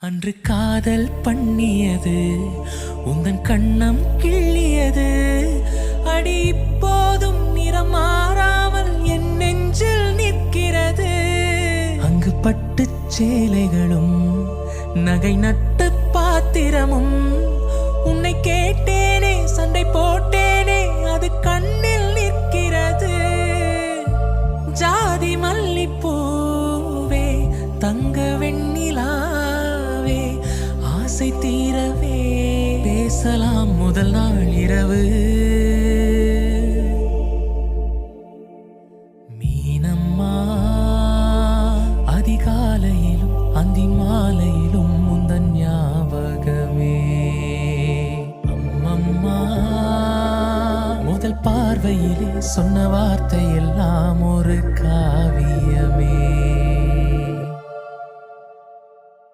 அன்று காதல் பண்ணியது உந்தன் கண்ணம் கிள்ளியது அடி இப்போதும் நிறம் மாறாமல் என் நெஞ்சில் நிற்கிறது. அங்கு பட்டு சேலைகளும் நகை நட்டு பாத்திரமும் உன்னை கேட்டேனே சண்டை போட்டேனே அது கண்ணில் நிற்கிறது. ஜாதி மல்லிப்பூவே தங்க வெண்ணிலாவே ஆசை தீரவே பேசலாம் முதல் நாள் இரவு. மீனம்மா அதிகாலையிலும் அந்தி மாலையிலும் முந்தன் ஞாபகமே. அம்மம்மா முதல் பார்வையிலே சொன்ன வார்த்தை எல்லாம் ஒரு காவியமே.